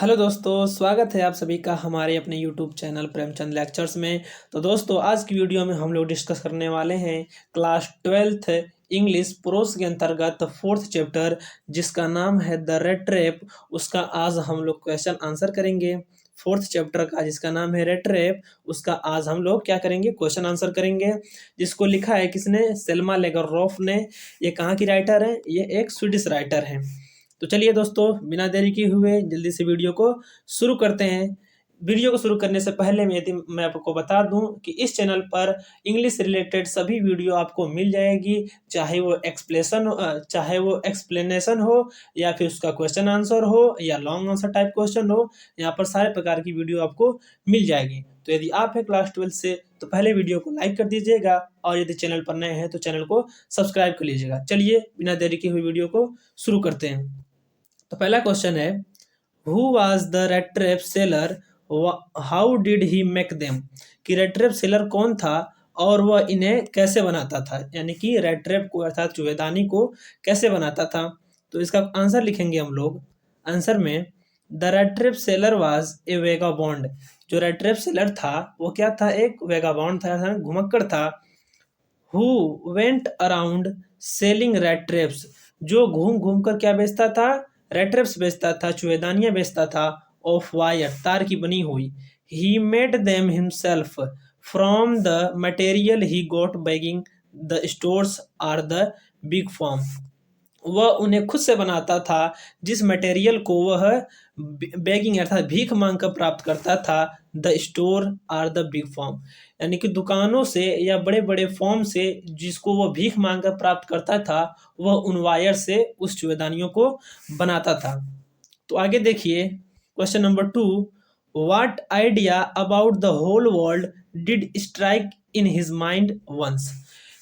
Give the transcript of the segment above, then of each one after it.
Hello दोस्तों, स्वागत है आप सभी का हमारे अपने यूट्यूब चैनल प्रेमचंद लेक्चर्स में। तो दोस्तों, आज की वीडियो में हम लोग डिस्कस करने वाले हैं क्लास 12th इंग्लिश प्रोस के अंतर्गत फोर्थ चैप्टर जिसका नाम है द रेड ट्रैप। उसका आज हम लोग क्वेश्चन आंसर करेंगे। फोर्थ चैप्टर का जिसका नाम है रेड ट्रैप, उसका आज हम लोग क्या करेंगे, क्वेश्चन आंसर करेंगे। जिसको लिखा है किसने, सेल्मा लेगररॉफ ने। ये कहाँ की राइटर है, ये एक स्वीडिश राइटर है। तो चलिए दोस्तों, बिना देरी किए हुए जल्दी से वीडियो को शुरू करते हैं। वीडियो को शुरू करने से पहले मैं आपको बता दूं कि इस चैनल पर इंग्लिश रिलेटेड सभी वीडियो आपको मिल जाएगी, चाहे वो एक्सप्लेनेशन हो या फिर उसका क्वेश्चन आंसर हो या लॉन्ग आंसर टाइप क्वेश्चन हो। यहाँ पर सारे प्रकार की वीडियो आपको मिल जाएगी। तो यदि आप है क्लास 12 से तो पहले वीडियो को लाइक कर दीजिएगा और यदि चैनल पर नए हैं तो चैनल को सब्सक्राइब कर लीजिएगा। चलिए बिना देरी के हुए वीडियो को शुरू करते हैं। तो पहला क्वेश्चन है, who was the rat trap seller, how did he make them. कि रेड ट्रैप सेलर कौन था और वह इन्हें कैसे बनाता था, यानी कि रेड ट्रैप को अर्थात चूहेदानी को कैसे बनाता था। तो इसका आंसर लिखेंगे हम लोग। आंसर में the rat trap seller was a vagabond. जो रेड ट्रैप सेलर था वो क्या था, एक वेगाबॉन्ड था, घुमक्कड़ था। Who went around selling red traps. जो घूम घूम कर क्या बेचता था, रेड ट्रैप्स बेचता था, चूहेदानियां बेचता था। ऑफ वायर, तार की बनी हुई। He made them himself from the material he got begging the stores or the big farm. वह उन्हें खुद से बनाता था जिस मटेरियल को वह बेगिंग अर्थात भीख मांग कर प्राप्त करता था। The store or the big farm, यानी कि दुकानों से या बड़े बड़े फॉर्म से जिसको वह भीख मांग कर प्राप्त करता था, वह उन वायर से उस चूहेदानियों को बनाता था। तो आगे देखिए question number 2, what idea about the whole world did strike in his mind once.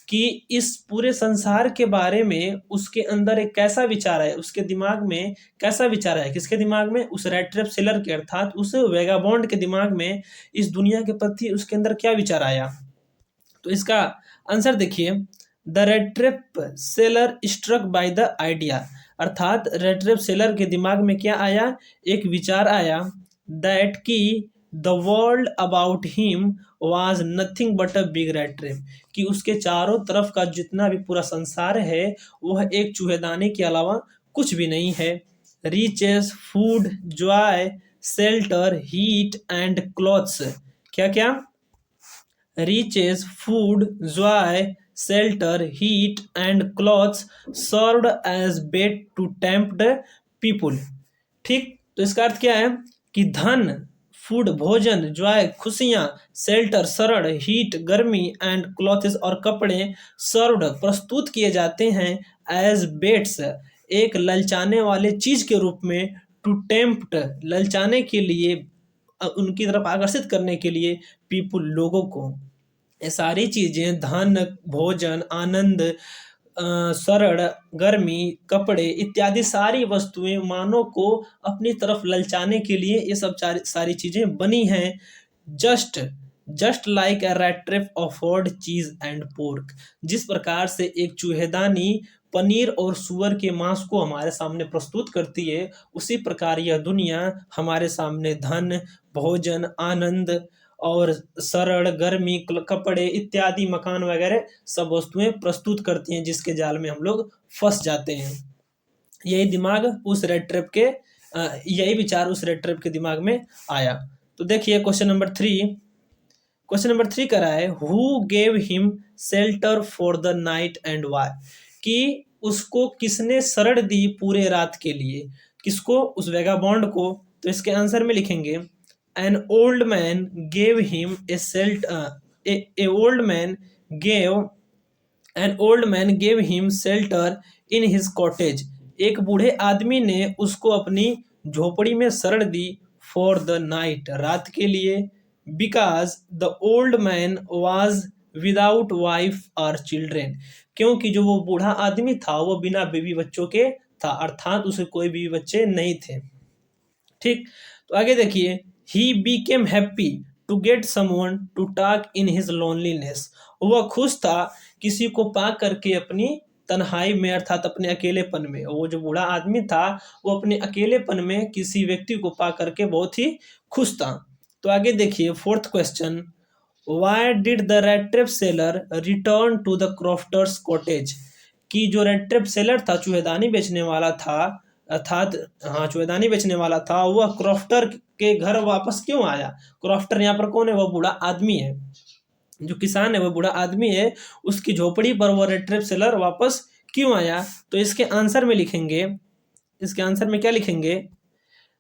कि इस पूरे संसार के बारे में उसके अंदर एक कैसा विचार है, उसके दिमाग में कैसा विचार है, किसके दिमाग में, उस रेड ट्रैप सेलर के अर्थात उस वेगाबॉन्ड के दिमाग में इस दुनिया के प्रति उसके अंदर क्या विचार आया। तो इसका आंसर देखिए, the rat trap seller struck by the idea. अर्थात रेड ट्रैप सेलर के दिमाग में क्या आया, एक विचार आया, दैट की the world about him was nothing but a big red trap. कि उसके चारों तरफ का जितना भी पूरा संसार है वह एक चूहेदानी के अलावा कुछ भी नहीं है। Riches, food, joy, shelter, heat and clothes. क्या क्या, riches, food, joy, shelter, heat and clothes served as bait to tempt people। ठीक, तो इसका अर्थ क्या है कि धन, फूड भोजन, जॉय खुशियां, शेल्टर शरण, हीट गर्मी एंड क्लॉथ्स और कपड़े, सर्व्ड प्रस्तुत किए जाते हैं, एज बेट्स एक ललचाने वाले चीज के रूप में, टू टेम्प्ट ललचाने के लिए, उनकी तरफ आकर्षित करने के लिए, पीपुल लोगों को। ये सारी चीजें धन, भोजन, आनंद, शरण, गर्मी, कपड़े इत्यादि सारी वस्तुएं मानव को अपनी तरफ ललचाने के लिए ये सब सारी चीजें बनी हैं। Just just like a rat trap afford चीज एंड पोर्क। जिस प्रकार से एक चूहेदानी पनीर और सुअर के मांस को हमारे सामने प्रस्तुत करती है, उसी प्रकार यह दुनिया हमारे सामने धन, भोजन, आनंद और शरण, गर्मी, कपड़े इत्यादि, मकान वगैरह सब वस्तुएं प्रस्तुत करती हैं, जिसके जाल में हम लोग फंस जाते हैं। यही दिमाग उस रेड ट्रैप के यही विचार उस रेड ट्रैप के दिमाग में आया। तो देखिए क्वेश्चन नंबर 3 करा है, who gave him shelter for the night and why. कि उसको किसने शरण दी पूरे रात के लिए, किसको, उस वेगाबॉन्ड को। तो इसके आंसर में लिखेंगे, an old man gave him a shelter a old man gave an old man gave him shelter in his cottage। एक बूढ़े आदमी ने उसको अपनी झोपड़ी में शरण दी, for the night रात के लिए, because the old man was without wife or children। क्योंकि जो वो बूढ़ा आदमी था वो बिना बीवी बच्चों के था, अर्थात उसे कोई बीवी बच्चे नहीं थे। ठीक, तो आगे देखिए, he became happy to get someone to talk in his loneliness। वह खुश था किसी को पा करके अपनी तन्हाई में अर्थात अपने अकेलेपन में। वो जो बूढ़ा आदमी था वो अपने अकेलेपन में किसी व्यक्ति को पा करके बहुत ही खुश था। तो आगे देखिए fourth question, why did the rattrap seller return to the crofter's cottage. कि जो रेड ट्रेप सेलर था, चूहेदानी बेचने वाला था, अर्थात हाँ चूहेदानी बेचने वाला था, वह क्रॉफ्टर के घर वापस क्यों आया। क्रॉफ्टर यहाँ पर कौन है, वह बूढ़ा आदमी है, जो किसान है वो बूढ़ा आदमी है, उसकी झोपड़ी पर वो रेड ट्रेप सेलर वापस क्यों आया। तो इसके आंसर में लिखेंगे, इसके आंसर में क्या लिखेंगे,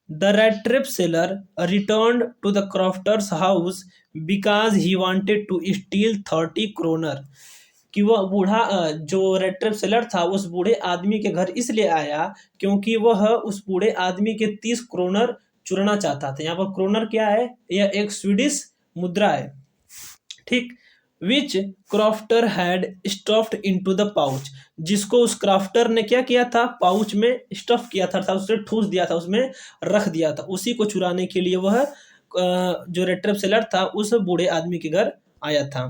the rattrap seller return to the crofter's house because he wanted to steal 30 kronor. कि वह बूढ़ा जो रेड ट्रेप सेलर था उस बूढ़े आदमी के घर इसलिए आया क्योंकि वह उस बूढ़े आदमी के 30 क्रोनर चुराना चाहता था। यहाँ पर क्रोनर क्या है, यह एक स्वीडिश मुद्रा है, ठीक। Which crofter had stuffed into the pouch, जिसको उस क्राफ्टर ने क्या किया था, पाउच में स्टफ किया था, अर्थात उसने ठूस दिया था, उसमें रख दिया था। उसी को चुराने के लिए वह जो रेड ट्रेप सेलर था उस बूढ़े आदमी के घर आया था।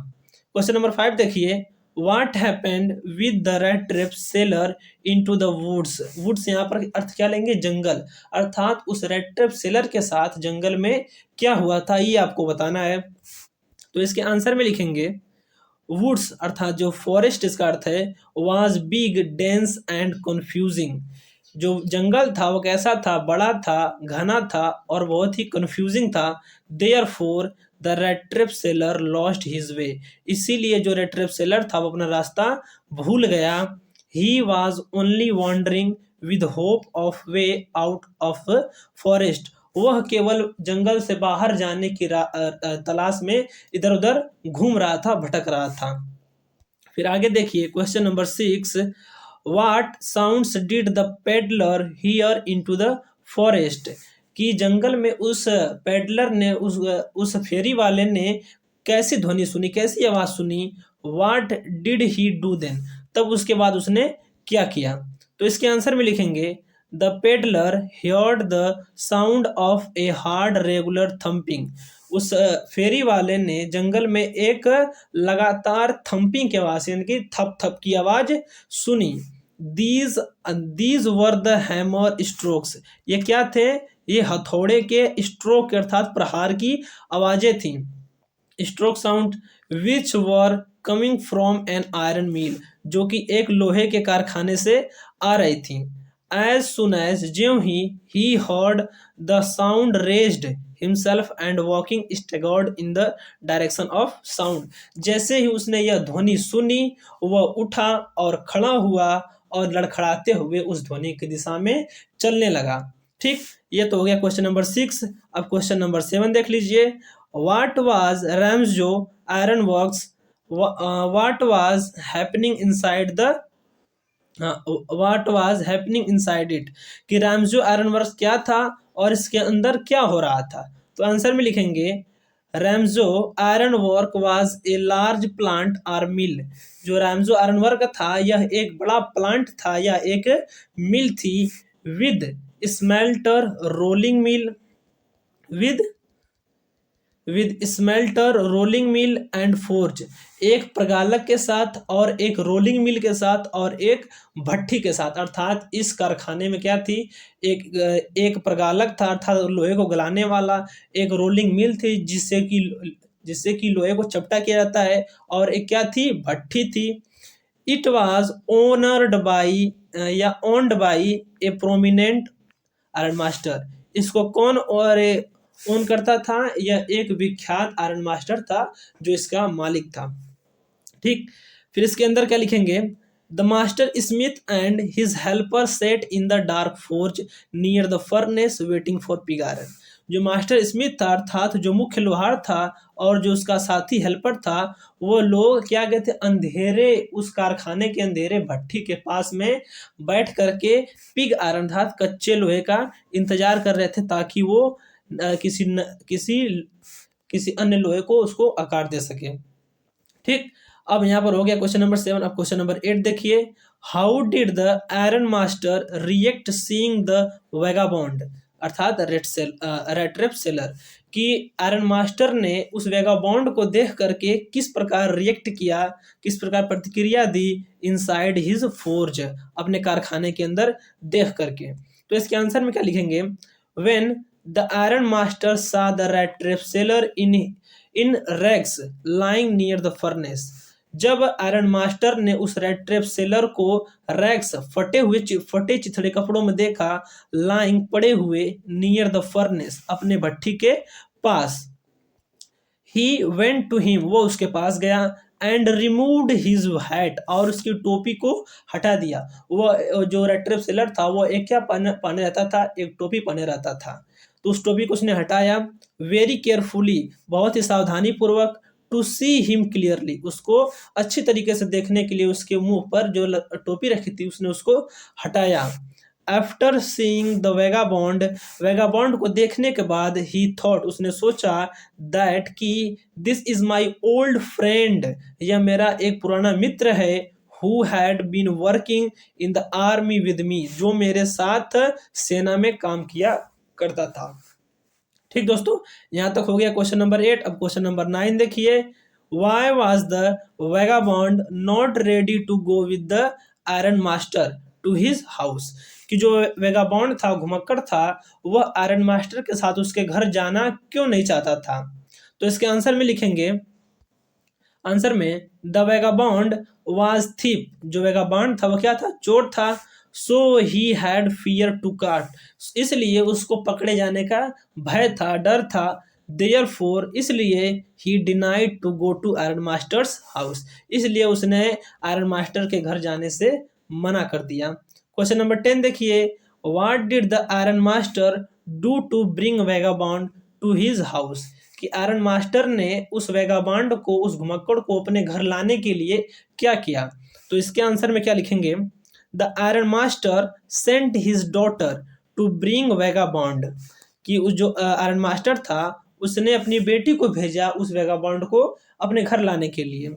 क्वेश्चन नंबर 5 देखिए, What happened with the red trap seller into the woods? Woods यहाँ पर अर्थ क्या लेंगे, जंगल, अर्थात उस रेड ट्रेप सेलर के साथ जंगल में क्या हुआ था ये आपको बताना है। तो इसके आंसर में लिखेंगे, वुड्स अर्थात जो फॉरेस्ट इसका अर्थ है, was big dense and confusing. जो जंगल था वो कैसा था, बड़ा था, घना था और बहुत ही कंफ्यूजिंग था। Therefore the rattrap seller lost his way, इसीलिए जो रेड ट्रेप सेलर था वो अपना रास्ता भूल गया। He was only wandering with hope of way out of forest, वह केवल जंगल से बाहर जाने की तलाश में इधर उधर घूम रहा था, भटक रहा था। फिर आगे देखिए question number 6, what sounds did the peddler here into the forest. कि जंगल में उस पेडलर ने उस फेरी वाले ने कैसी ध्वनि सुनी, कैसी आवाज सुनी। What did he do then, तब उसके बाद उसने क्या किया। तो इसके आंसर में लिखेंगे, the peddler heard the sound of a hard regular thumping, उस फेरी वाले ने जंगल में एक लगातार थम्पिंग की आवाज यानी कि थप थप की आवाज सुनी। These were the hammer strokes, ये क्या थे, ये हथौड़े के स्ट्रोक अर्थात प्रहार की आवाजें थी, stroke sound, which were coming from an iron mill, जो कि एक लोहे के कारखाने से आ रही थी। As soon as ज्यों ही heard the sound raised himself and walking staggered in the direction of sound, जैसे ही उसने यह ध्वनि सुनी वह उठा और खड़ा हुआ और लड़खड़ाते हुए उस ध्वनि की दिशा में चलने लगा, ठीक। ये तो हो गया क्वेश्चन नंबर 6। अब क्वेश्चन नंबर 7 देख लीजिए, what was Ramsjo iron works, what was happening inside the what was happening inside it, कि रैम्सजो आयरन वर्क्स क्या था और इसके अंदर क्या हो रहा था। तो आंसर में लिखेंगे, Ramsjo iron work was a large plant or mill, जो रैम्सजो आयरन वर्क था यह एक बड़ा प्लांट था या एक मिल थी। With smelter rolling mill, with smelter rolling mill and forge, एक प्रगालक के साथ और एक रोलिंग मिल के साथ और एक भट्ठी के साथ, अर्थात इस कारखाने में क्या थी, एक प्रगालक था अर्थात लोहे को गलाने वाला, एक रोलिंग मिल थी जिससे कि लोहे को चपटा किया जाता है, और एक क्या थी, भट्ठी थी। इट वाज ओनर्ड बाई या owned by A prominent iron master, इसको कौन और ओन करता था, यह एक विख्यात आयरन मास्टर था जो इसका मालिक था, ठीक। फिर इसके अंदर क्या लिखेंगे, the master Smith and his helper set in the dark forge near the furnace waiting for pig iron, जो मास्टर स्मिथ था अर्थात जो मुख्य लोहार था और जो उसका साथी हेल्पर था, वो लोग क्या गए थे, अंधेरे उस कारखाने के अंधेरे भट्ठी के पास में बैठ करके पिग आयरन अर्थात कच्चे लोहे का इंतजार कर रहे थे ताकि वो किसी अन्य लोहे को उसको आकार दे सके, ठीक। अब यहाँ पर हो गया क्वेश्चन नंबर 7। अब क्वेश्चन नंबर 8 देखिए, how did the iron master react seeing the vagabond, अर्थात रेट्रेप सेलर, कि आयरन मास्टर ने उस वेगाबॉन्ड को देख करके किस प्रकार रिएक्ट किया, किस प्रकार प्रतिक्रिया दी इनसाइड हिज फोर्ज, अपने कारखाने के अंदर देख करके। तो इसके आंसर में क्या लिखेंगे, when the iron master saw the rattrap seller in rags lying near the furnace, जब आयरन मास्टर ने उस रेड ट्रेप सेलर को रैग्स फटे चिथड़े कपड़ों में देखा, लाइंग पड़े हुए नियर द फर्नेस, अपने भट्ठी के पास, ही वेंट टू हिम, वो उसके पास गया, एंड रिमूव्ड हिज हैट, और उसकी टोपी को हटा दिया। वो जो रेड ट्रेप सेलर था वो एक क्या पहने रहता था, एक टोपी पहने रहता था, तो उस टोपी को उसने हटाया, वेरी केयरफुली, बहुत ही सावधानी पूर्वक, टू सी हिम क्लियरली, उसको अच्छी तरीके से देखने के लिए उसके मुंह पर जो टोपी रखी थी उसने उसको हटाया। आफ्टर सीइंग द वेगाबॉन्ड को देखने के बाद, ही थॉट, उसने सोचा, दैट कि this is my old friend, यह मेरा एक पुराना मित्र है, who had been working in the army with me, जो मेरे साथ सेना में काम किया करता था। ठीक दोस्तों, यहाँ तक हो गया क्वेश्चन नंबर 8। अब क्वेश्चन नंबर 9 देखिए, why was the vagabond not ready to go with the iron master to his house, कि जो वेगाबॉन्ड था, घुमक्कड़ था, वह आयरन मास्टर के साथ उसके घर जाना क्यों नहीं चाहता था। तो इसके आंसर में लिखेंगे, आंसर में द वेगाबॉन्ड वाज थीप, जो वेगाबॉन्ड था वो क्या था, चोर था, सो ही हैड फियर टू काट, इसलिए उसको पकड़े जाने का भय था, डर था, देयरफॉर, इसलिए he denied to go to iron master's house, इसलिए उसने आयरन मास्टर के घर जाने से मना कर दिया। क्वेश्चन नंबर 10 देखिए, what did the iron master do to bring vagabond to his house, कि आयरन मास्टर ने उस वेगाबॉन्ड को, उस घुमक्कड़ को अपने घर लाने के लिए क्या किया। तो इसके आंसर में क्या लिखेंगे, the iron master sent his daughter to bring vagabond, कि उस जो आयरन मास्टर था उसने अपनी बेटी को भेजा उस वेगाबॉन्ड को अपने घर लाने के लिए,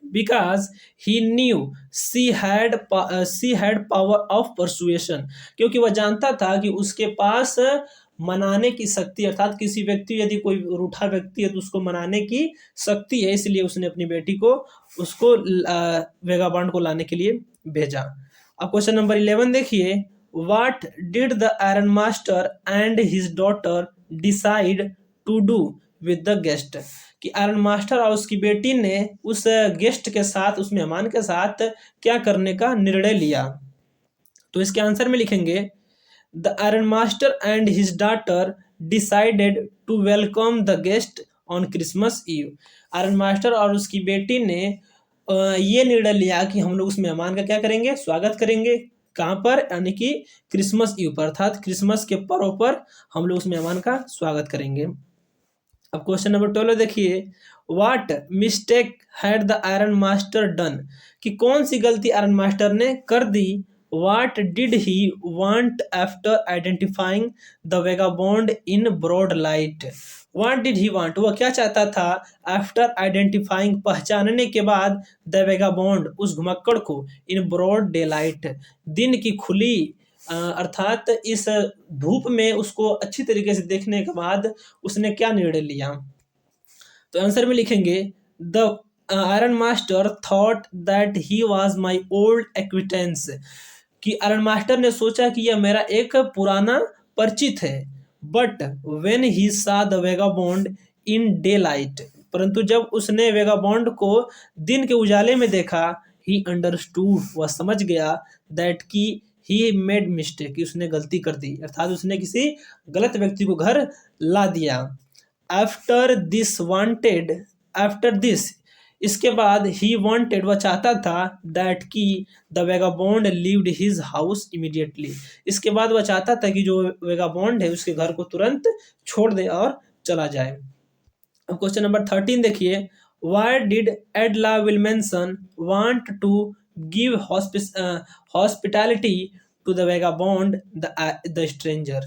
because he knew she had power of persuasion, क्योंकि वह जानता था कि उसके पास मनाने की शक्ति, अर्थात किसी व्यक्ति, यदि कोई रूठा व्यक्ति है तो उसको मनाने की शक्ति है, इसलिए उसने अपनी बेटी को उसको वेगाबॉन्ड को लाने के लिए भेजा। अब क्वेश्चन नंबर 11 देखिए, what did the iron master and his daughter decide to do with the guest, कि आयरन मास्टर और उसकी बेटी ने उस गेस्ट के साथ, उस मेहमान के साथ क्या करने का निर्णय लिया। तो इसके आंसर में लिखेंगे, the iron master and his daughter decided to welcome the guest on Christmas eve, iron master और उसकी बेटी ने ये निर्णय लिया कि हम लोग उस मेहमान का क्या करेंगे, स्वागत करेंगे, कहाँ पर, यानी कि क्रिसमस ईव पर, अर्थात क्रिसमस के पर्व पर हम लोग उस मेहमान का स्वागत करेंगे। अब क्वेश्चन नंबर 12 देखिए, what mistake had the iron master done, कि कौन सी गलती आयरन मास्टर ने कर दी। What did he want after identifying the vagabond in broad light, what did he want, वह क्या चाहता था, आफ्टर आइडेंटिफाइंग, पहचानने के बाद, द वेगाबॉन्ड, उस घुमक्कड़ को, इन ब्रॉड डे लाइट, दिन की खुली अर्थात इस धूप में उसको अच्छी तरीके से देखने के बाद उसने क्या निर्णय लिया। तो आंसर में लिखेंगे, the iron master thought that he was my old acquaintance, कि आयरन मास्टर ने सोचा कि यह मेरा एक पुराना परिचित है, बट व्हेन ही सा the vagabond in day light, परंतु जब उसने वेगाबॉन्ड को दिन के उजाले में देखा, ही अंडरस्टूड, वह समझ गया, दैट की ही मेड मिस्टेक, कि उसने गलती कर दी, अर्थात उसने किसी गलत व्यक्ति को घर ला दिया। आफ्टर दिस, इसके बाद, ही वांटेड, वह चाहता था, दैट की the vagabond levied his house immediately, इसके बाद वह चाहता था कि जो वेगाबॉन्ड है उसके घर को तुरंत छोड़ दे और चला जाए। अब क्वेश्चन नंबर 13 देखिए, why did Edla Willmansson want to give hospitality to the vagabond the stranger,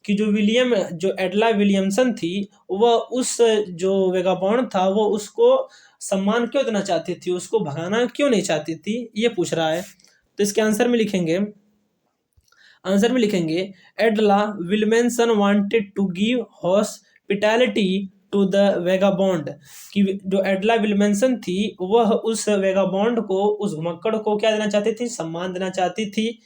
कि जो एडला विलियमसन थी, वह उस जो वेगाबॉन्ड था वो उसको सम्मान क्यों देना चाहती थी, उसको भगाना क्यों नहीं चाहती थी, ये पूछ रहा है। तो इसके आंसर में लिखेंगे, आंसर में लिखेंगे Edla Willmansson wanted to give hospitality to the vagabond, कि जो एडला विल्मेंसन थी वह उस वेगाबॉन्ड को, उस घुमक्कड़ को क्या देना चाहती थी, सम्मान देना चाहती थी।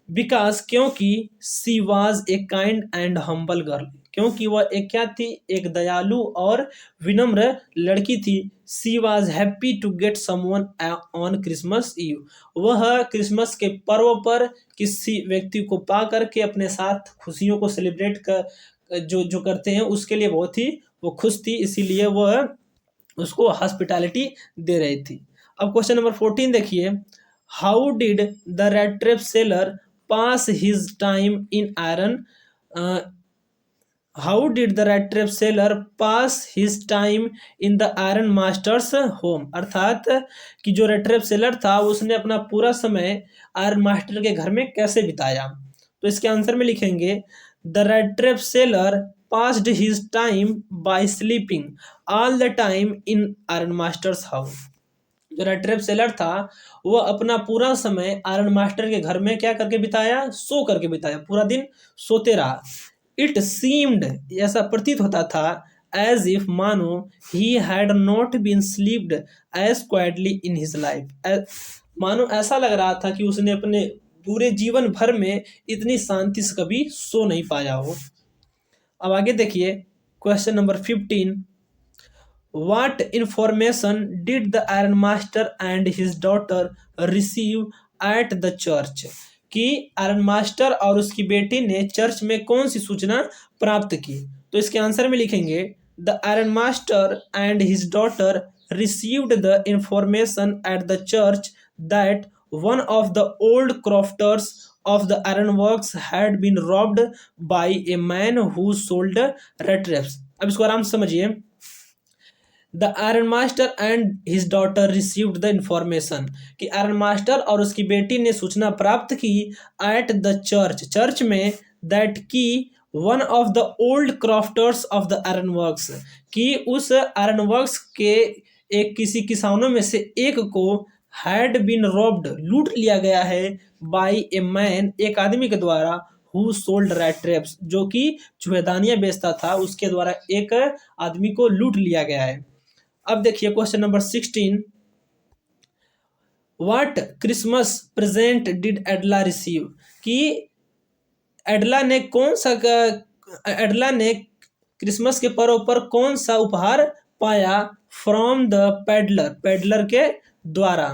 बिकॉज क्योंकि she was a kind and humble girl, क्योंकि वह एक क्या थी, एक दयालु और विनम्र लड़की थी। She was happy to get someone on Christmas Eve, वह क्रिसमस के पर्व पर किसी व्यक्ति को पा करके अपने साथ खुशियों को सेलिब्रेट कर जो जो करते हैं उसके लिए बहुत ही वो खुश थी, इसीलिए वह उसको हॉस्पिटैलिटी दे रही थी। अब क्वेश्चन नंबर 14 देखिए, how did the rattrap seller pass his time in iron, how did the rattrap seller pass his time in the iron masters home, अर्थात कि जो रेड ट्रेप सेलर था उसने अपना पूरा समय आयरन मास्टर के घर में कैसे बिताया। तो इसके आंसर में लिखेंगे the rattrap seller passed his time by sleeping all the time in iron master's house. जो रेड ट्रेप सेलर था वह अपना पूरा समय आयरन मास्टर के घर में क्या करके बिताया, सो करके बिताया, पूरा दिन सोते रहा। इट सीम्ड, ऐसा प्रतीत होता था, एज इफ मानो he had not been slept as quietly in his life, मानो ऐसा लग रहा था कि उसने अपने पूरे जीवन भर में इतनी शांति से कभी सो नहीं पाया हो। अब आगे देखिए question number 15, what information did the iron master and his daughter receive at the church, कि आयरन मास्टर और उसकी बेटी ने चर्च में कौन सी सूचना प्राप्त की। तो इसके आंसर में लिखेंगे the iron master and his daughter received the information at the church that one of the old crofters of the ironworks had been robbed by a man who sold red traps। अब इसको आराम से समझिए। The iron master and his daughter received the information, कि iron master और उसकी बेटी ने सूचना प्राप्त की एट द चर्च, चर्च में, दैट की one of the old crafters of the iron works, कि उस आयरन वर्क्स के एक किसी किसानों में से एक को हैड बीन रॉब्ड, लूट लिया गया है, बाय ए मैन, एक आदमी के द्वारा, हु सोल्ड रेड ट्रैप्स, जो कि चूहेदानियां बेचता था, उसके द्वारा एक आदमी को लूट लिया गया है। अब देखिए question number 16, what Christmas present did एडला receive, कि एडला ने क्रिसमस के पर्व पर कौन सा उपहार पाया, फ्रॉम द पेडलर के द्वारा।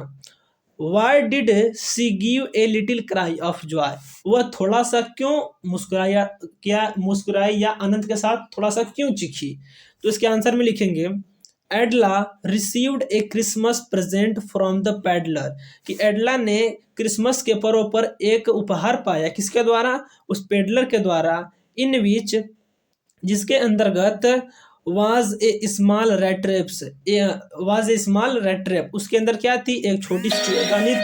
Why did she give a little cry of joy, वह थोड़ा सा क्यों मुस्कुराई या आनंद के साथ थोड़ा सा क्यों चीखी। तो इसके आंसर में लिखेंगे Edla received a Christmas present from the peddler, कि एडला ने क्रिसमस के पर्व पर एक उपहार पाया, किसके द्वारा, उस पेडलर के द्वारा, इन विच, जिसके अंतर्गत was a small red traps, was a small red trap, उसके अंदर क्या थी, एक छोटी चुएदानी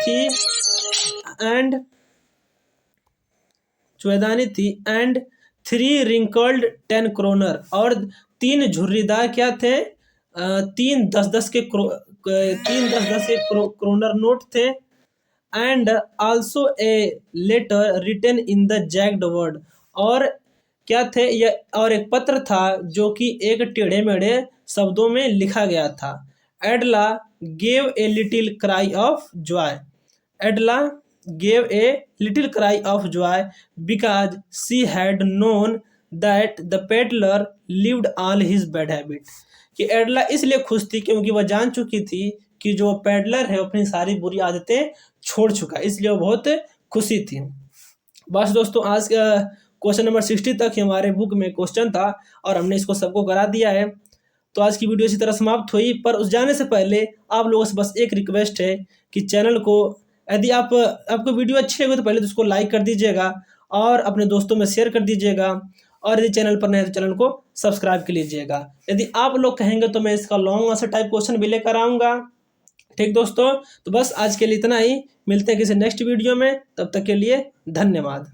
थी एंड 3 रिंकल्ड 10 क्रोनर, और 3 झुर्रीदार क्या थे, 3 10-10 के क्रोनर नोट थे, and also a letter written in the jagged word, और क्या थे, यह और एक पत्र था जो कि एक टेढ़े मेढ़े शब्दों में लिखा गया था। Edla gave a little cry of joy, Edla gave a little cry of joy because she had known that the peddler lived all his bad habit, कि एडला इसलिए खुश थी क्योंकि वह जान चुकी थी कि जो पेडलर है अपनी सारी बुरी आदतें छोड़ चुका, इसलिए वो बहुत खुशी थी। बस दोस्तों आज का क्वेश्चन नंबर 60 तक हमारे बुक में क्वेश्चन था और हमने इसको सबको करा दिया है। तो आज की वीडियो इसी तरह समाप्त हुई, पर उस जाने से पहले आप लोगों से बस एक रिक्वेस्ट है कि चैनल को, यदि आपको वीडियो अच्छी लगे तो पहले तो उसको लाइक कर दीजिएगा और अपने दोस्तों में शेयर कर दीजिएगा, और यदि चैनल पर नए तो चैनल को सब्सक्राइब कर लीजिएगा। यदि आप लोग कहेंगे तो मैं इसका लॉन्ग आंसर टाइप क्वेश्चन भी लेकर आऊँगा। ठीक दोस्तों, तो बस आज के लिए इतना ही, मिलते हैं किसी नेक्स्ट वीडियो में, तब तक के लिए धन्यवाद।